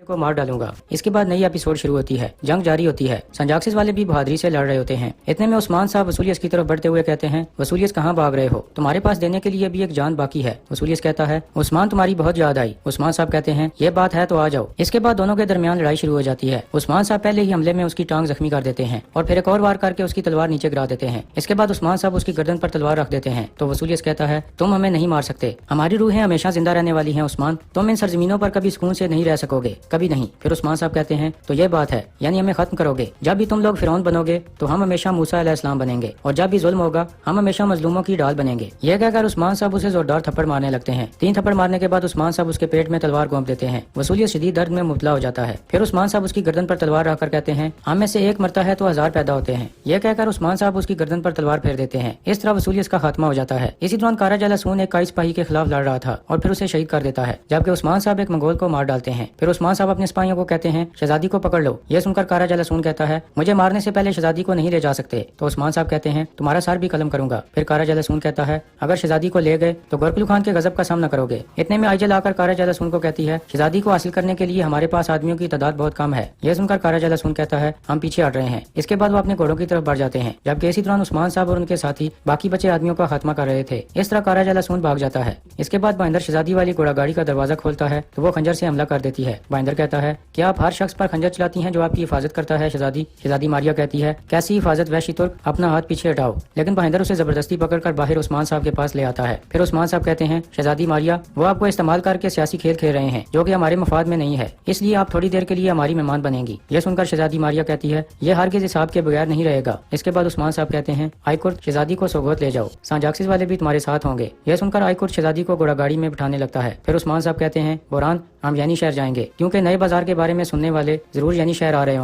کو मार डालूंगा। इसके बाद नई एपिसोड शुरू होती है। जंग जारी होती है। संजाक्सिस वाले भी बहादुरी से लड़ रहे होते हैं। इतने में उस्मान साहब वसूलियस की तरफ बढ़ते हुए कहते हैं, वसूलियस कहाँ भाग रहे हो? तुम्हारे पास देने के लिए भी एक जान बाकी है। वसूलियस कहता है, उस्मान तुम्हारी बहुत याद आई। उस्मान साहब कहते हैं, ये बात है तो आ जाओ। इसके बाद दोनों के दरमियान लड़ाई शुरू हो जाती है। उस्मान साहब पहले ही हमले में उसकी टांग जख्मी कर देते हैं और फिर एक और वार करके उसकी तलवार नीचे गिरा देते हैं। इसके बाद उस्मान साहब उसकी गर्दन पर तलवार रख देते हैं तो वसूलियस कहता है, तुम हमें नहीं मार सकते, हमारी रूहें हमेशा जिंदा रहने वाली हैं उस्मान, तुम इन सरजमीनों पर कभी सुकून से नहीं रह सकोगे, कभी नहीं। फिर उस्मान साहब कहते हैं, तो ये बात है, यानी हमें खत्म करोगे? जब भी तुम लोग फिरौन बनोगे तो हम हमेशा मूसा अलैहिस्सलाम बनेंगे और जब भी जुल्म होगा हम हमेशा मजलूमों की ढाल बनेंगे। यह कहकर उस्मान साहब उसे जोरदार थप्पड़ मारने लगते हैं। 3 थप्पड़ मारने के बाद उस्मान साहब उसके पेट में तलवार घोंप देते हैं। वसूलियत शदीद दर्द में मुबतला हो जाता है। फिर उस्मान साहब उसकी गर्दन पर तलवार रखकर कहते हैं, हम में से एक मरता है तो 1000 पैदा होते हैं। यह कहकर उस्मान साहब उसकी गर्दन पर तलवार फेर देते हैं। इस तरह वसूलियत का खात्मा हो जाता है। इसी दौरान कारा जलासून एक काई सिपाही के खिलाफ लड़ रहा था और फिर उसे शहीद कर देता है, जबकि उस्मान साहब एक मंगोल को मार डालते हैं। फिर उस्मान साहब अपने सिपाहियों को कहते हैं, शहजादी को पकड़ लो। यह सुनकर कारा जलासून कहता है, मुझे मारने से पहले शहजादी को नहीं ले जा सकते। तो उस्मान साहब कहते हैं, तुम्हारा सर भी कलम करूंगा। फिर कारा जलासून कहता है, अगर शहजादी को ले गए तो गोरखलू खान के गजब का सामना करोगे। इतने में आइजल आकर कारा जलासून को कहती है, शहजादी को हासिल करने के लिए हमारे पास आदमियों की तादाद बहुत कम है। यह सुनकर कारा जलासून कहता है, हम पीछे हट रहे हैं। इसके बाद वो अपने घोड़ों की तरफ बढ़ जाते हैं, जबकि इसी दौरान उस्मान साहब और उनके साथी बाकी बचे आदमियों का खात्मा कर रहे थे। इस तरह कारा जलासून भाग जाता है। इसके बाद बाइंदर शहजादी वाली घोड़ा गाड़ी का दरवाजा खोलता है तो वो खंजर से हमला कर देती है। बाइंदर कहता है, क्या आप हर शख्स पर खंजर चलाती हैं जो आपकी हिफाजत करता है शहजादी? शहजादी मारिया कहती है, कैसी हिफाजत वहशी तुर्क, अपना हाथ पीछे हटाओ। लेकिन बाइंदर उसे जबरदस्ती पकड़कर बाहर उस्मान साहब के पास ले आता है। फिर उस्मान साहब कहते हैं, शहजादी मारिया, वो आपको इस्तेमाल करके सियासी खेल खेल रहे हैं जो कि हमारे मफाद में नहीं है, इसलिए आप थोड़ी देर के लिए हमारी मेहमान बनेंगी। यह सुनकर शहजादी मारिया कहती है, यह हरगिज़ हिसाब के बगैर नहीं रहेगा। इसके बाद उस्मान साहब कहते हैं, आईकुर्द शहजादी को सोगोत ले जाओ, सांजाक्सिस वाले भी तुम्हारे साथ होंगे। यह सुनकर आईकुर्द शहजादी को घोड़ा गाड़ी में बिठाने लगता है। फिर उस्मान साहब कहते हैं, बोरान, हम यानी शहर जाएंगे क्योंकि नए बाजार के बारे में सुनने वाले जरूर यानी शहर आ रहे होंगे।